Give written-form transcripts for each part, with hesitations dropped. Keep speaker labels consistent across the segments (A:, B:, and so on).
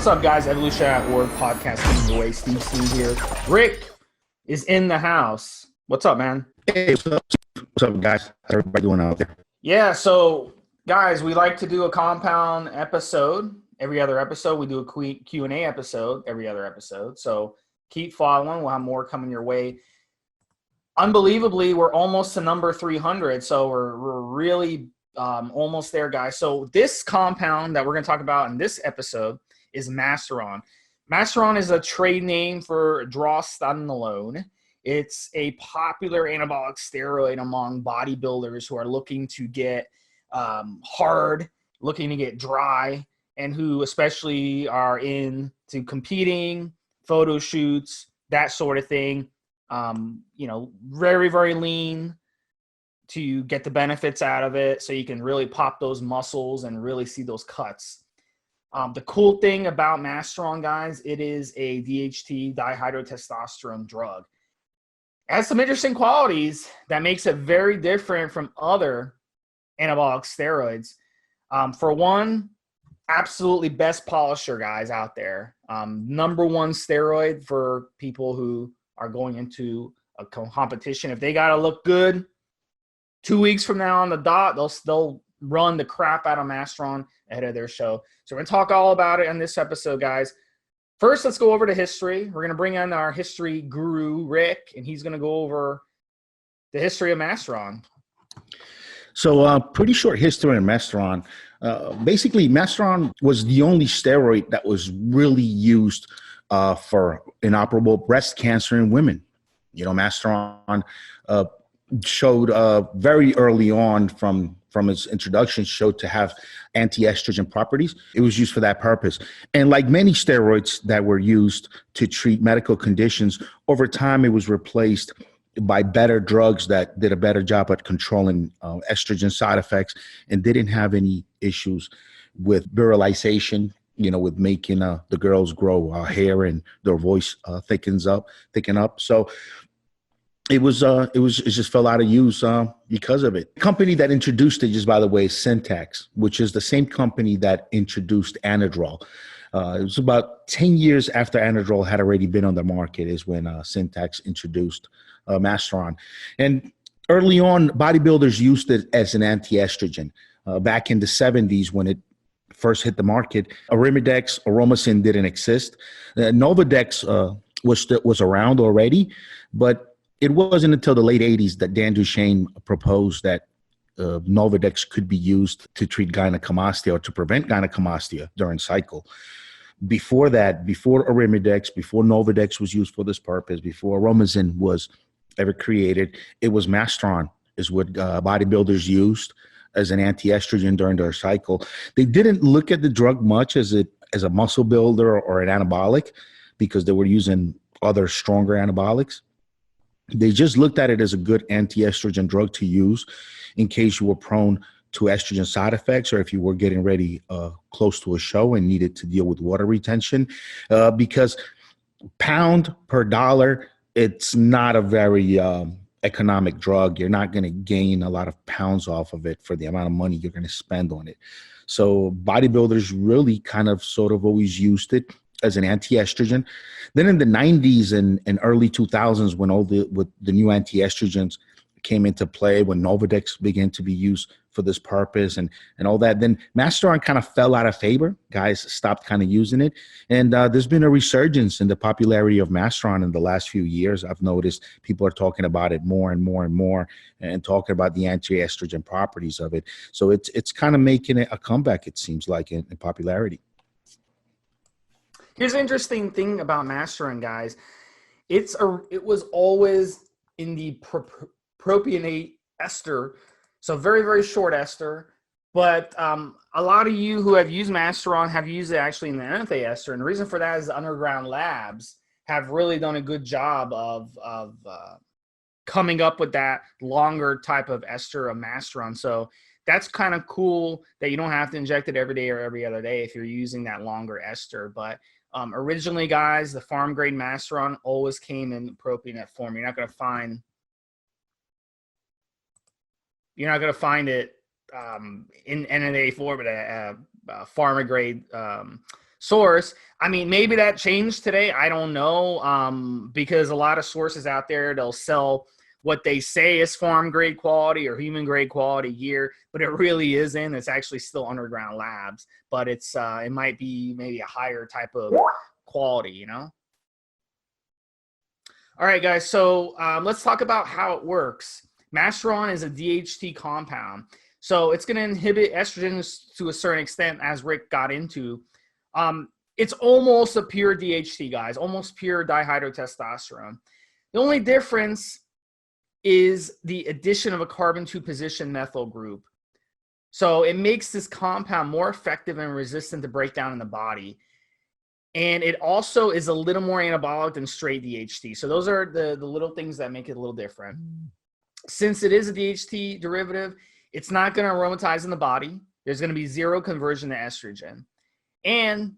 A: What's up, guys? Evolutionary podcast coming your way. Stevesmi here. Rick is in the house. What's up, man?
B: Hey, what's up, guys? How's everybody doing out there?
A: Yeah, so guys, we like to do a compound episode every other episode. We do a Q&A episode every other episode. So keep following. We'll have more coming your way. Unbelievably, we're almost to number 300. So we're really almost there, guys. So this compound that we're going to talk about in this episode is Masteron. Masteron is a trade name for drostanolone. It's a popular anabolic steroid among bodybuilders who are looking to get hard, looking to get dry, and who especially are into competing, photo shoots, that sort of thing. Very, very lean to get the benefits out of it so you can really pop those muscles and really see those cuts. The cool thing about Masteron, guys, it is a DHT, dihydrotestosterone drug. It has some interesting qualities that makes it very different from other anabolic steroids. For one, absolutely best polisher, guys, out there. Number one steroid for people who are going into a competition. If they got to look good 2 weeks from now on the dot, they'll run the crap out of Masteron ahead of their show. So we're going to talk all about it in this episode, guys. First, let's go over to history. We're going to bring in our history guru, Rick, and he's going to go over the history of Masteron.
B: So pretty short history on Masteron. Basically, Masteron was the only steroid that was really used for inoperable breast cancer in women. You know, Masteron showed very early on from its introduction, showed to have anti-estrogen properties. It was used for that purpose. And like many steroids that were used to treat medical conditions, over time it was replaced by better drugs that did a better job at controlling estrogen side effects and didn't have any issues with virilization, with making the girls grow hair and their voice thicken up. So it just fell out of use because of it. The company that introduced it, just by the way, is Syntax, which is the same company that introduced Anadrol. It was about 10 years after Anadrol had already been on the market is when Syntax introduced Masteron. And early on, bodybuilders used it as an anti-estrogen. Back in the 70s when it first hit the market, Arimidex, Aromasin didn't exist. Novadex was around already, but it wasn't until the late 80s that Dan Duchesne proposed that Novadex could be used to treat gynecomastia or to prevent gynecomastia during cycle. Before that, before Arimidex, before Novadex was used for this purpose, before Aromasin was ever created, it was Masteron is what bodybuilders used as an anti-estrogen during their cycle. They didn't look at the drug much as a muscle builder or an anabolic because they were using other stronger anabolics. They just looked at it as a good anti-estrogen drug to use in case you were prone to estrogen side effects or if you were getting ready close to a show and needed to deal with water retention. Because pound per dollar, it's not a very economic drug. You're not going to gain a lot of pounds off of it for the amount of money you're going to spend on it. So bodybuilders really kind of sort of always used it as an anti-estrogen. Then in the 90s and early 2000s, when with the new anti-estrogens came into play, when Novadex began to be used for this purpose and all that, then Masteron kind of fell out of favor. Guys stopped kind of using it. And there's been a resurgence in the popularity of Masteron in the last few years. I've noticed people are talking about it more and more and more and talking about the anti-estrogen properties of it. So it's kind of making it a comeback, it seems like, in popularity.
A: Here's the interesting thing about Masteron, guys. It was always in the propionate ester, so very, very short ester. But a lot of you who have used Masteron have used it actually in the NFA ester. And the reason for that is the underground labs have really done a good job of coming up with that longer type of ester of Masteron. So that's kind of cool that you don't have to inject it every day or every other day if you're using that longer ester. But originally, guys, the farm grade Masteron always came in propionate form. You're not going to find it in NNA form, but pharma grade source. I mean, maybe that changed today. I don't know, because a lot of sources out there, they'll sell what they say is farm grade quality or human grade quality gear, but it really isn't. It's actually still underground labs, but it might be maybe a higher type of quality, you know? All right, guys. So let's talk about how it works. Masteron is a DHT compound. So it's going to inhibit estrogens to a certain extent, as Rick got into. It's almost a pure DHT, guys, almost pure dihydrotestosterone. The only difference is the addition of a carbon 2 position methyl group. So it makes this compound more effective and resistant to breakdown in the body. And it also is a little more anabolic than straight DHT. So those are the little things that make it a little different. Since it is a DHT derivative, it's not going to aromatize in the body. There's going to be zero conversion to estrogen. And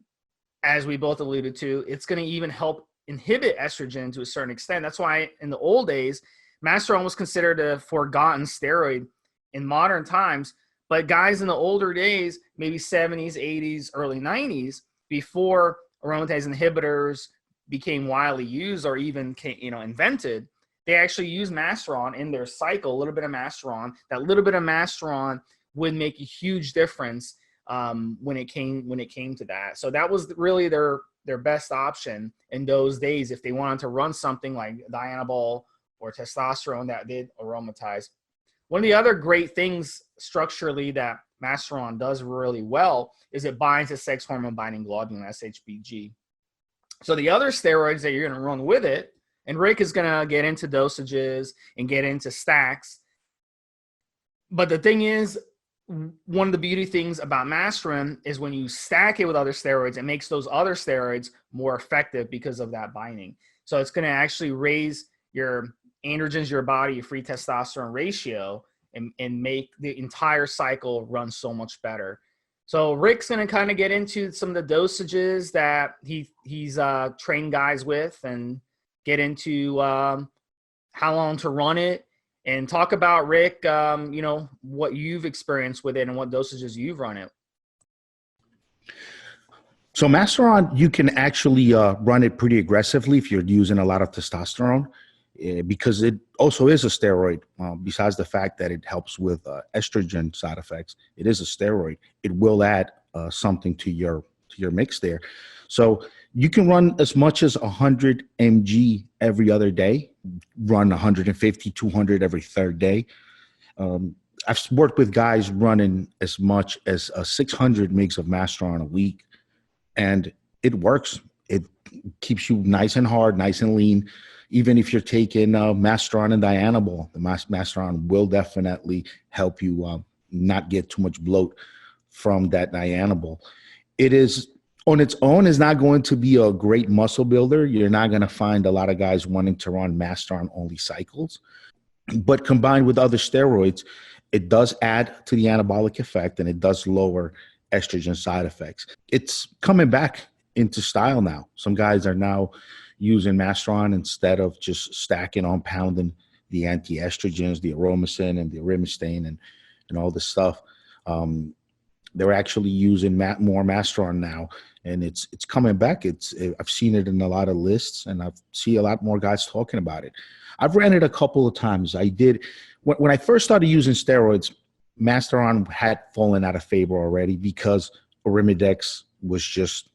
A: as we both alluded to, it's going to even help inhibit estrogen to a certain extent. That's why in the old days, Masteron was considered a forgotten steroid in modern times. But guys in the older days, maybe 70s, 80s, early 90s, before aromatase inhibitors became widely used or even invented, they actually used Masteron in their cycle, a little bit of Masteron. That little bit of Masteron would make a huge difference when it came to that. So that was really their best option in those days if they wanted to run something like Dianabol or testosterone that did aromatize. One of the other great things structurally that Masteron does really well is it binds to sex hormone binding globulin, SHBG. So the other steroids that you're going to run with it, and Rick is going to get into dosages and get into stacks. But the thing is, one of the beauty things about Masteron is when you stack it with other steroids, it makes those other steroids more effective because of that binding. So it's going to actually raise your androgens, your body, your free testosterone ratio, and make the entire cycle run so much better. So Rick's going to kind of get into some of the dosages that he's trained guys with and get into how long to run it and talk about, Rick, what you've experienced with it and what dosages you've run it.
B: So Masteron, you can actually run it pretty aggressively if you're using a lot of testosterone. Because it also is a steroid, besides the fact that it helps with estrogen side effects. It is a steroid. It will add something to your mix there. So you can run as much as 100 mg every other day, run 150, 200 every third day. I've worked with guys running as much as 600 mgs of Masteron a week, and it works. It keeps you nice and hard, nice and lean. Even if you're taking Masteron and Dianabol, the Masteron will definitely help you not get too much bloat from that Dianabol. It is, on its own, is not going to be a great muscle builder. You're not going to find a lot of guys wanting to run Masteron-only cycles. But combined with other steroids, it does add to the anabolic effect, and it does lower estrogen side effects. It's coming back into style now. Some guys are now using Masteron instead of just stacking on pounding the anti-estrogens, the aromacin and the arimistane and all this stuff. They're actually using more Masteron now, and it's coming back. I've seen it in a lot of lists, and I see a lot more guys talking about it. I've ran it a couple of times. I did when I first started using steroids. Masteron had fallen out of favor already because Arimidex was just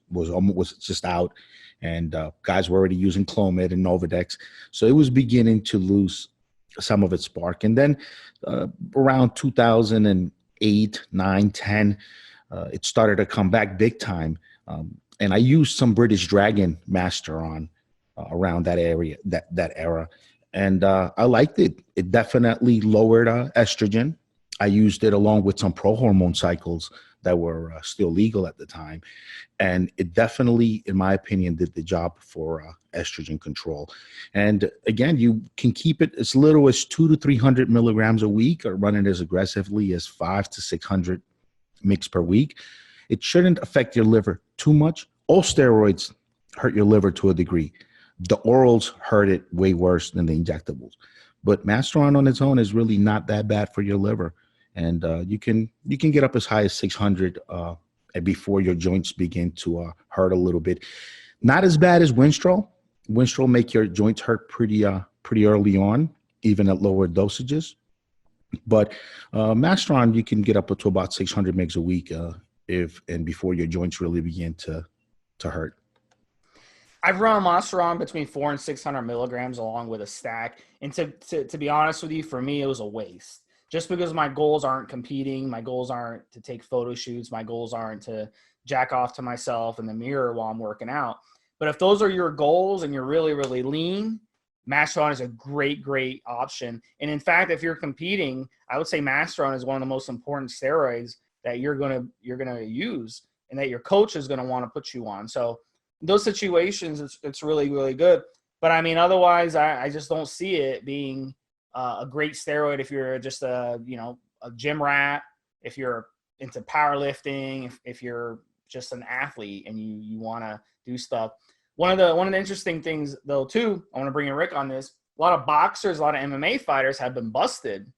B: out. And guys were already using Clomid and Novadex. So it was beginning to lose some of its spark. And then around 2008, 9, 10, it started to come back big time. And I used some British Dragon Masteron around that era. And I liked it. It definitely lowered estrogen. I used it along with some pro-hormone cycles that were still legal at the time. And it definitely, in my opinion, did the job for estrogen control. And again, you can keep it as little as 200 to 300 milligrams a week, or run it as aggressively as 500 to 600 mg per week. It shouldn't affect your liver too much. All steroids hurt your liver to a degree. The orals hurt it way worse than the injectables. But Masteron on its own is really not that bad for your liver. And you can get up as high as 600 before your joints begin to hurt a little bit. Not as bad as Winstrol. Winstrol make your joints hurt pretty early on, even at lower dosages. But Masteron, you can get up to about 600 mgs a week before your joints really begin to hurt.
A: I've run Masteron between 400 and 600 milligrams along with a stack. And to be honest with you, for me, it was a waste. Just because my goals aren't competing, my goals aren't to take photo shoots, my goals aren't to jack off to myself in the mirror while I'm working out. But if those are your goals and you're really, really lean, Masteron is a great, great option. And in fact, if you're competing, I would say Masteron is one of the most important steroids that you're gonna use and that your coach is gonna want to put you on. So in those situations, it's really, really good. But I mean, otherwise, I just don't see it being a great steroid if you're just a gym rat, if you're into powerlifting, if you're just an athlete and you want to do stuff. One of the interesting things though too, I want to bring in Rick on this. A lot of boxers, a lot of MMA fighters have been busted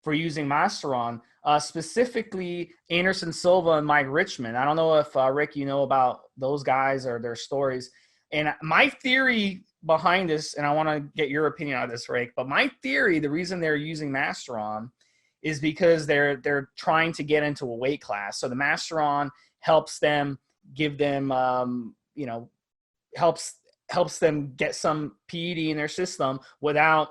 A: for using Masteron, specifically Anderson Silva and Mike Richmond. I don't know if Rick, you know about those guys or their stories. And my theory behind this, and I want to get your opinion on this, Rick, but my theory, the reason they're using Masteron is because they're trying to get into a weight class. So the Masteron helps them, give them, helps them get some PED in their system without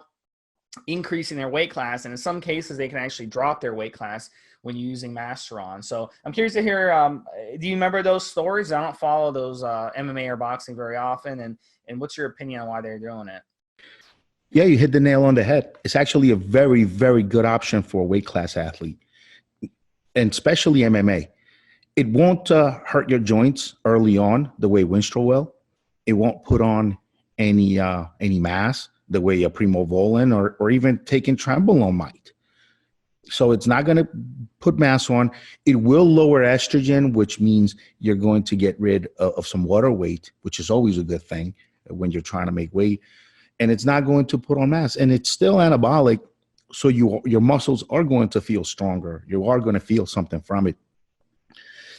A: increasing their weight class. And in some cases, they can actually drop their weight class when you're using Masteron. So I'm curious to hear, do you remember those stories? I don't follow those MMA or boxing very often. And what's your opinion on why they're doing it?
B: Yeah, you hit the nail on the head. It's actually a very, very good option for a weight class athlete, and especially MMA. It won't hurt your joints early on the way Winstrol will. It won't put on any mass the way a Primobolan or even taking Trenbolone might. So it's not going to put mass on. It will lower estrogen, which means you're going to get rid of some water weight, which is always a good thing when you're trying to make weight. And it's not going to put on mass. And it's still anabolic, so your muscles are going to feel stronger. You are going to feel something from it.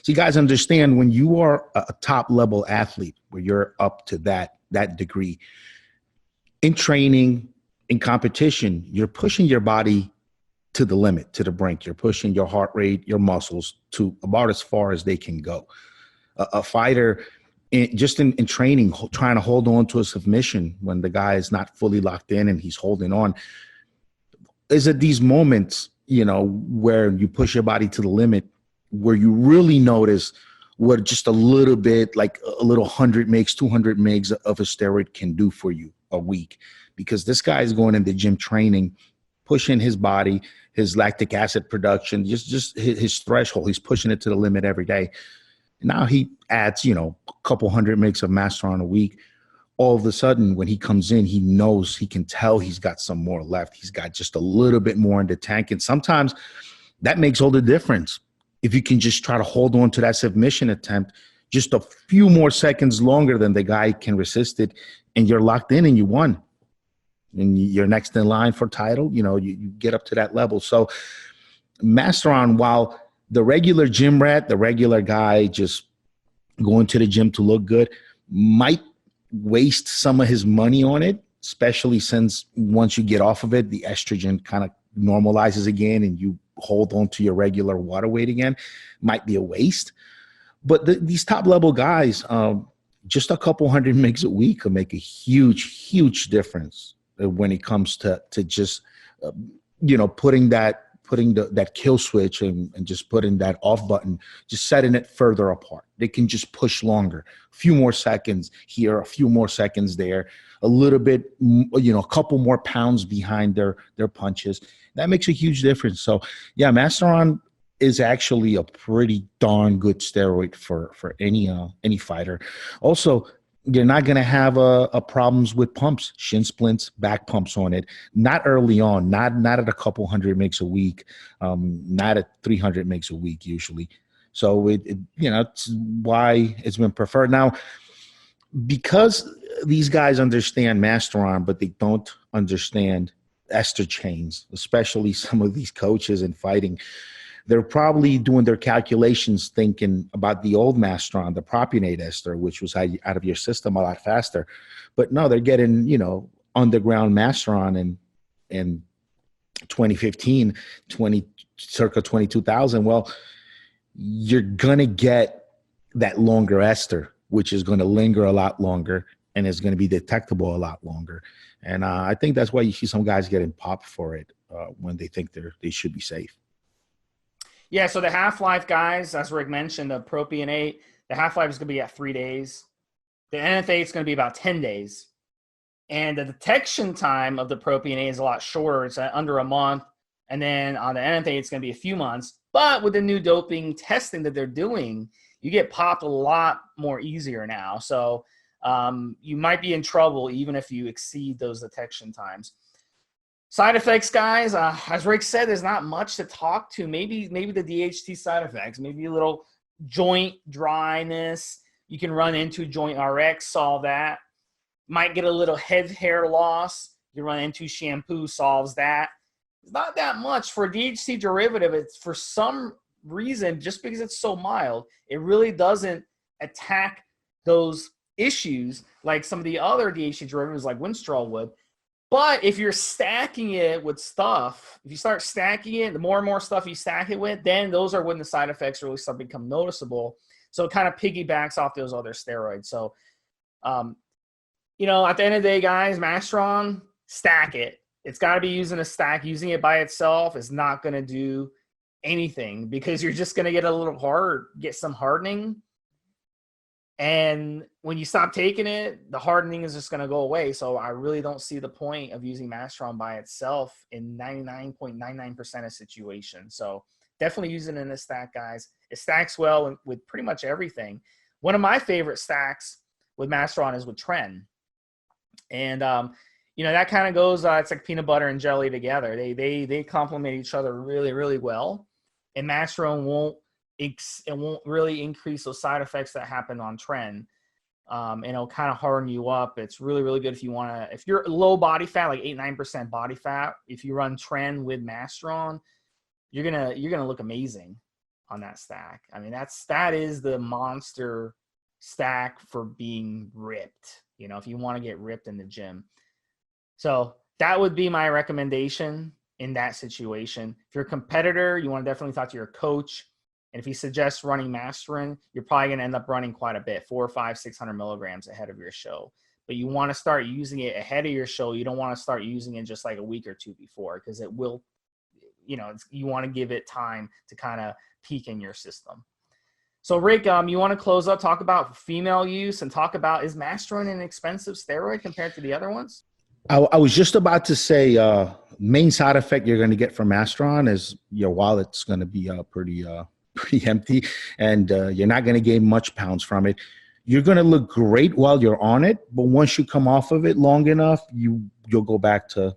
B: So you guys understand, when you are a top-level athlete, where you're up to that degree, in training, in competition, you're pushing your body to the limit, to the brink. You're pushing your heart rate, your muscles to about as far as they can go. A fighter, in training, trying to hold on to a submission when the guy is not fully locked in and he's holding on, is at these moments, where you push your body to the limit, where you really notice what just a little bit, like a little 100 mgs, 200 mgs of a steroid can do for you a week. Because this guy is going in the gym training, pushing his body, his lactic acid production, just his threshold. He's pushing it to the limit every day. Now he adds, a couple 100 mgs of Masteron a week. All of a sudden, when he comes in, he knows, he can tell he's got some more left. He's got just a little bit more in the tank. And sometimes that makes all the difference. If you can just try to hold on to that submission attempt just a few more seconds longer than the guy can resist it, and you're locked in and you won. And you're next in line for title, you get up to that level. So Masteron, while the regular gym rat, the regular guy just going to the gym to look good, might waste some of his money on it, especially since once you get off of it, the estrogen kind of normalizes again and you hold on to your regular water weight again, might be a waste. But these top level guys, just a couple 100 mgs a week could make a huge, huge difference when it comes to just, putting that kill switch and just putting that off button, just setting it further apart. They can just push longer, a few more seconds here, a few more seconds there, a little bit, a couple more pounds behind their punches. That makes a huge difference. So yeah, Masteron is actually a pretty darn good steroid for any fighter. Also, you're not going to have problems with pumps, shin splints, back pumps on it. Not early on, not at a couple 100 mgs a week, not at 300 mgs a week usually. So it's why it's been preferred. Now, because these guys understand Masteron, but they don't understand ester chains, especially some of these coaches in fighting. they're probably doing their calculations thinking about the old Masteron, the propionate ester, which was out of your system a lot faster. But no, they're getting, underground Masteron in 2015, circa 22,000. Well, you're going to get that longer ester, which is going to linger a lot longer and is going to be detectable a lot longer. And I think that's why you see some guys getting popped for it when they think they should be safe.
A: Yeah, so the half-life, guys, as Rick mentioned, the propionate, the half-life is going to be at 3 days. The NFA is going to be about 10 days. And the detection time of the propionate is a lot shorter. It's under a month. And then on the NFA, it's going to be a few months. But with the new doping testing that they're doing, you get popped a lot more easier now. So you might be in trouble even if you exceed those detection times. Side effects, guys, as Rick said, there's not much to talk to. Maybe the DHT side effects, maybe a little joint dryness. You can run into Joint RX, solve that. Might get a little head hair loss. You run into shampoo, solves that. It's not that much for a DHT derivative. It's for some reason, just because it's so mild, it really doesn't attack those issues like some of the other DHT derivatives like Winstrol would. But if you're stacking it with stuff, if you start stacking it, the more and more stuff you stack it with, then those are when the side effects really start to become noticeable. So it kind of piggybacks off those other steroids. So, at the end of the day, guys, Masteron, stack it. It's got to be using a stack. Using it by itself is not going to do anything because you're just going to get a little hard, get some hardening. And when you stop taking it, the hardening is just going to go away. So I really don't see the point of using Masteron by itself in 99.99% of situations. So definitely use it in a stack, guys. It stacks well with pretty much everything. One of my favorite stacks with Masteron is with Tren. And, that kind of goes, it's like peanut butter and jelly together. They complement each other really, really well. And Masteron won't really increase those side effects that happen on Tren. And it'll kind of harden you up. It's really, really good if you're low body fat, like 8-9% body fat, if you run Tren with Masteron, you're gonna look amazing on that stack. I mean, that is the monster stack for being ripped, if you want to get ripped in the gym. So that would be my recommendation in that situation. If you're a competitor, you want to definitely talk to your coach. And if he suggests running Masteron, you're probably going to end up running quite a bit, 400, 500, 600 milligrams ahead of your show. But you want to start using it ahead of your show. You don't want to start using it just like a week or two before, because it will, you want to give it time to kind of peak in your system. So Rick, you want to close up, talk about female use, and talk about, is Masteron an expensive steroid compared to the other ones?
B: I was just about to say, main side effect you're going to get from Masteron is your wallet's going to be pretty empty, and you're not going to gain much pounds from it. You're going to look great while you're on it, but once you come off of it long enough, you'll go back to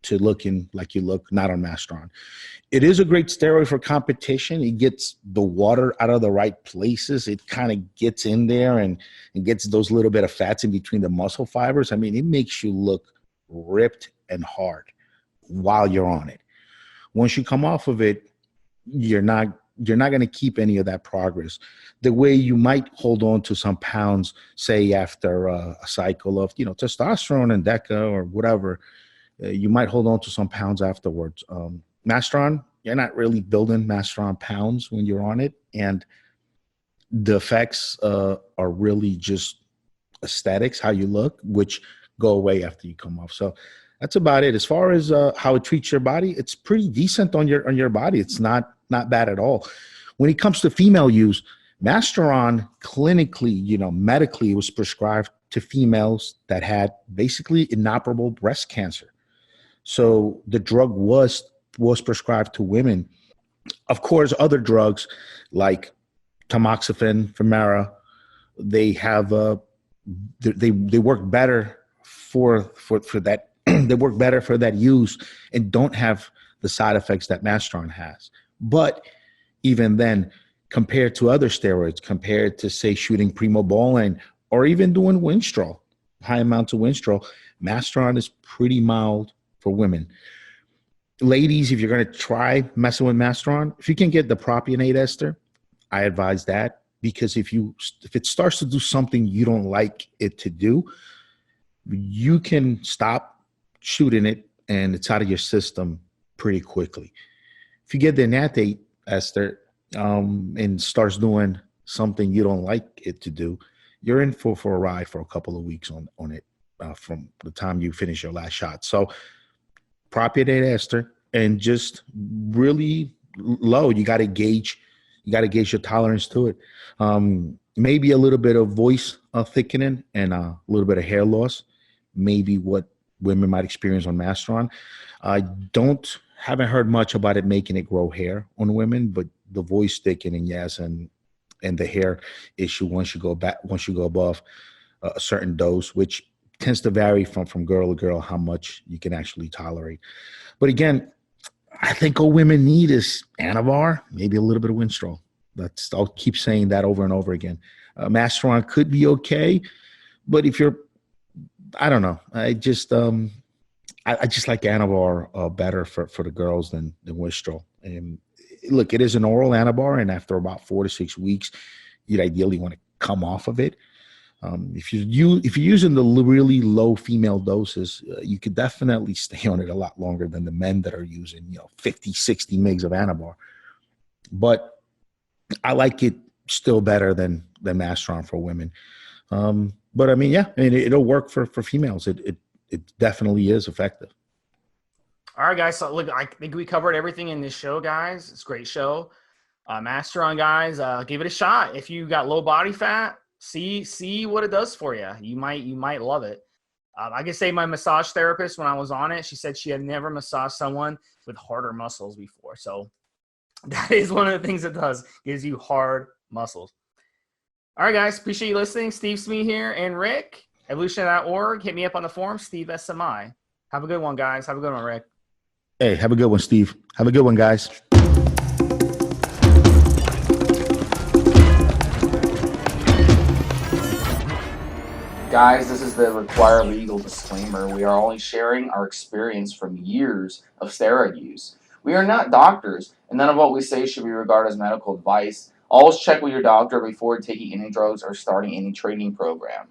B: looking like you look not on Masteron. It is a great steroid for competition. It gets the water out of the right places. It kind of gets in there and gets those little bit of fats in between the muscle fibers. I mean, it makes you look ripped and hard while you're on it. Once you come off of it, you're not going to keep any of that progress. The way you might hold on to some pounds, say after a cycle of, testosterone and DECA or whatever, you might hold on to some pounds afterwards. Masteron, you're not really building Masteron pounds when you're on it. And the effects are really just aesthetics, how you look, which go away after you come off. So that's about it. As far as how it treats your body, it's pretty decent on your body. It's not bad at all. When it comes to female use, Masteron clinically, medically, was prescribed to females that had basically inoperable breast cancer. So the drug was prescribed to women. Of course, other drugs like tamoxifen, Femara, they have they work better for that. They work better for that use and don't have the side effects that Masteron has. But even then, compared to other steroids, compared to, say, shooting primobolan or even doing Winstrol, high amounts of Winstrol, Masteron is pretty mild for women. ladies, if you're going to try messing with Masteron, if you can get the propionate ester, I advise that, because if it starts to do something you don't like it to do, you can stop shooting it and it's out of your system pretty quickly. If you get the natate ester and starts doing something you don't like it to do, you're in for a ride for a couple of weeks on it from the time you finish your last shot. So propionate ester, and just really low. You got to gauge your tolerance to it. Maybe a little bit of voice thickening and a little bit of hair loss, maybe what women might experience on Masteron. I haven't heard much about it making it grow hair on women, but the voice thickening, yes, and the hair issue once you go above a certain dose, which tends to vary from girl to girl how much you can actually tolerate. But again, I think all women need is Anavar, maybe a little bit of Winstrol. I'll keep saying that over and over again. Masteron could be okay, but I don't know. I just like Anavar better for the girls than Winstrol. And look, it is an oral Anavar, and after about 4 to 6 weeks, you'd ideally want to come off of it. If you're using the really low female doses, you could definitely stay on it a lot longer than the men that are using 50, 60 mgs of Anavar. But I like it still better than Masteron for women. But I mean, it'll work for females. It definitely is effective.
A: All right, guys. So look, I think we covered everything in this show, guys. It's a great show. Masteron, guys, give it a shot. If you got low body fat, see what it does for you. You might love it. I can say my massage therapist, when I was on it, she said she had never massaged someone with harder muscles before. So that is one of the things it does, gives you hard muscles. All right, guys, appreciate you listening. Stevesmi here, and Rick, evolutionary.org. Hit me up on the forum, SteveSMI. Have a good one, guys. Have a good one, Rick.
B: Hey, have a good one, Steve. Have a good one, guys.
A: Guys, this is the required legal disclaimer. We are only sharing our experience from years of steroid use. We are not doctors, and none of what we say should be regarded as medical advice. Always check with your doctor before taking any drugs or starting any training program.